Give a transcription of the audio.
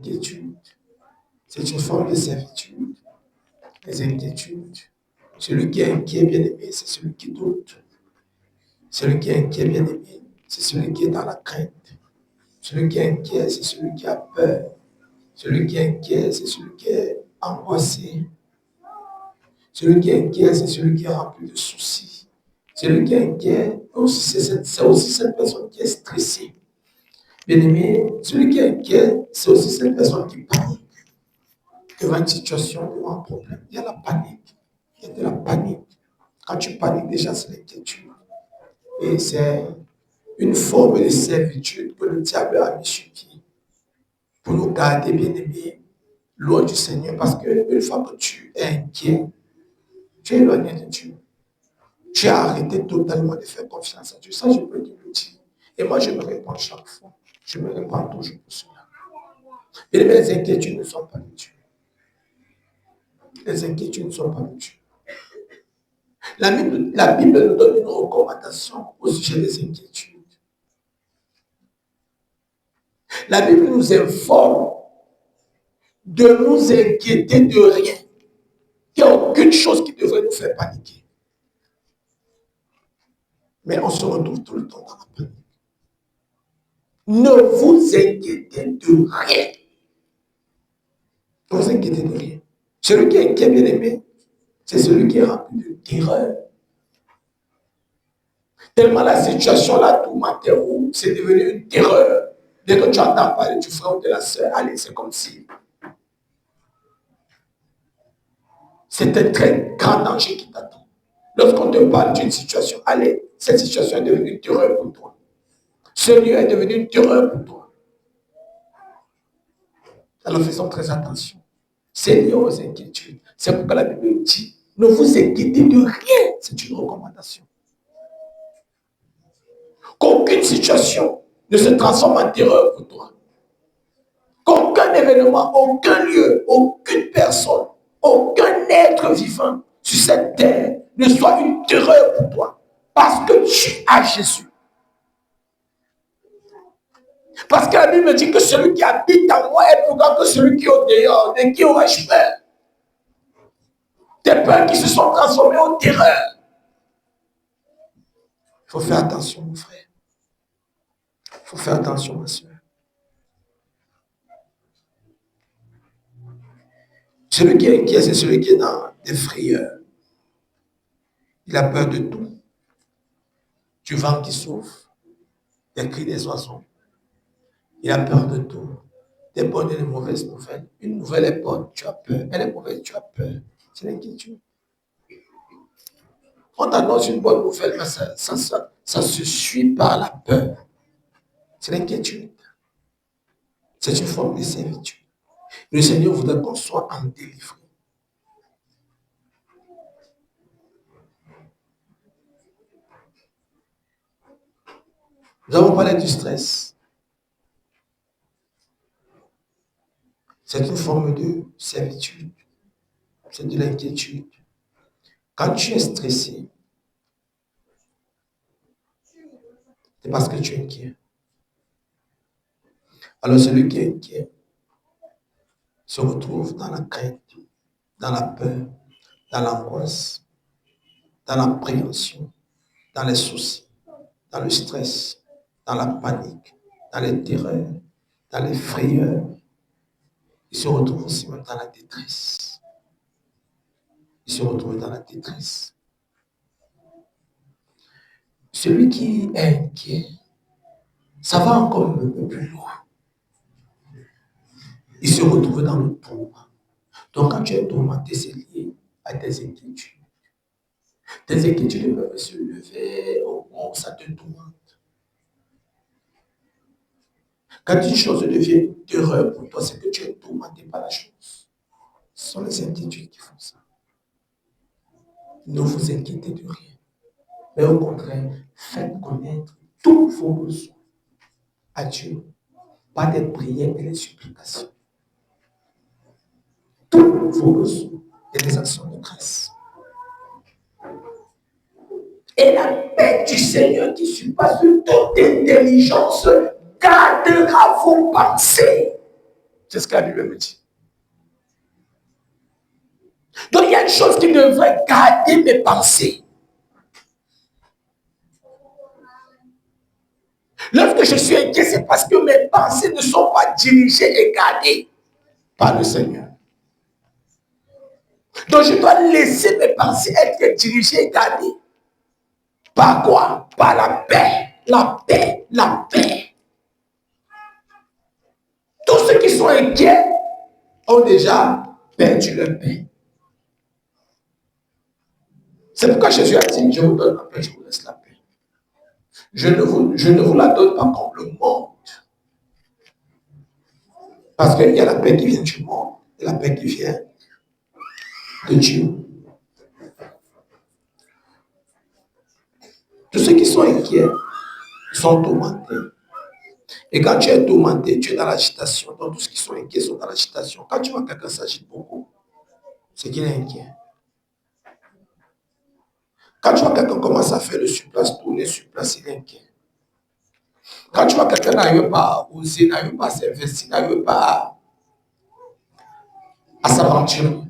inquiétudes, c'est une forme de servitude. Les inquiétudes. Celui qui est inquiet, bien aimé, c'est celui qui doute. Celui qui est inquiet, bien aimé, c'est celui qui est dans la crainte. Celui qui est inquiet, c'est celui qui a peur. Celui qui est inquiet, c'est celui qui est angoissé. Celui qui est inquiet, c'est celui qui est rempli de soucis. Celui qui est inquiet, c'est aussi cette personne qui est stressée. Bien aimé, celui qui est inquiet, c'est aussi cette personne qui panique devant une situation, devant un problème. Il y a la panique. Il y a de la panique. Quand tu paniques, déjà, c'est l'inquiétude. Et c'est une forme de servitude que le diable a mis sur pied pour nous garder, bien aimés, loin du Seigneur. Parce qu'une fois que tu es inquiet, tu es éloigné de Dieu. Tu as arrêté totalement de faire confiance à Dieu. Ça, je peux te le dire. Et moi, je me réponds chaque fois. Je me réponds toujours pour cela. Et les inquiétudes ne sont pas de Dieu. Les inquiétudes ne sont pas de Dieu. La Bible nous donne une recommandation au sujet des inquiétudes. La Bible nous informe de nous inquiéter de rien. Il n'y a aucune chose qui devrait nous faire paniquer. Mais on se retrouve tout le temps dans la panique. Ne vous inquiétez de rien. Ne vous inquiétez de rien. Celui qui est inquiet, bien aimé, c'est celui qui est rempli de terreur. Tellement la situation là, tout matin, c'est devenu une terreur. Dès que tu entends parler du frère ou de la sœur, allez, c'est comme si c'est un très grand danger qui t'attend. Lorsqu'on te parle d'une situation, allez, cette situation est devenue une terreur pour toi. Ce lieu est devenu une terreur pour toi. Alors faisons très attention. C'est lié aux inquiétudes. C'est pourquoi la Bible dit, ne vous inquiétez de rien. C'est une recommandation. Qu'aucune situation ne se transforme en terreur pour toi. Qu'aucun événement, aucun lieu, aucune personne, aucun être vivant sur cette terre ne soit une terreur pour toi. Parce que tu as Jésus. Parce que la Bible dit que celui qui habite en moi est plus grand que celui qui est au dehors. De qui aurais-je peur? Des peurs qui se sont transformées en terreur. Il faut faire attention, mon frère. Il faut faire attention, ma soeur. Celui qui est inquiet, c'est celui qui est dans des frayeurs. Il a peur de tout. Du vent qui souffle, des cris des oiseaux. Il a peur de tout. Des bonnes et des mauvaises nouvelles. Une nouvelle est bonne, tu as peur. Elle est mauvaise, tu as peur. C'est l'inquiétude. On t'annonce une bonne nouvelle, mais ça se suit par la peur. C'est l'inquiétude. C'est une forme de servitude. Le Seigneur voudrait qu'on soit en délivré. Nous avons parlé du stress. C'est une forme de servitude. C'est de l'inquiétude. Quand tu es stressé, c'est parce que tu es inquiet. Alors celui qui est inquiet se retrouve dans la crainte, dans la peur, dans l'angoisse, dans l'appréhension, dans les soucis, dans le stress, dans la panique, dans les terreurs, dans les frayeurs. Il se retrouve aussi même dans la détresse. Il se retrouve dans la détresse. Celui qui est inquiet, ça va encore un peu plus loin. Il se retrouve dans le tourment. Donc quand tu es tourmenté, c'est lié à tes inquiétudes. Tes inquiétudes peuvent se lever, au moment où ça te tourmente. Quand une chose devient une terreur pour toi, c'est que tu es tourmenté par la chose. Ce sont les inquiétudes qui font ça. Ne vous inquiétez de rien. Mais au contraire, faites connaître tous vos besoins à Dieu par des prières et des supplications. Tous vos besoins et des actions de grâce. Et la paix du Seigneur qui surpasse toute intelligence gardera vos pensées C'est ce que la Bible me dit. Donc il y a une chose qui devrait garder mes pensées. Lorsque je suis inquiet, c'est parce que mes pensées ne sont pas dirigées et gardées par le Seigneur. Donc je dois laisser mes pensées être dirigées et gardées. Par quoi? Par la paix, la paix, la paix. Tous ceux qui sont inquiets ont déjà perdu leur paix. C'est pourquoi Jésus a dit, je vous donne la paix, je vous laisse la paix. Je ne vous la donne pas comme le monde. Parce qu'il y a la paix qui vient du monde et la paix qui vient de Dieu. Tous ceux qui sont inquiets sont tourmentés. Et quand tu es tourmenté, tu es dans l'agitation. Donc tous ceux qui sont inquiets sont dans l'agitation. Quand tu vois quelqu'un s'agite beaucoup, c'est qu'il est inquiet. Quand tu vois quelqu'un commence à faire le surplace, tourner sur place, il est inquiet. Quand tu vois quelqu'un n'arrive pas à oser, n'arrive pas à s'investir, n'arrive pas à s'aventurer,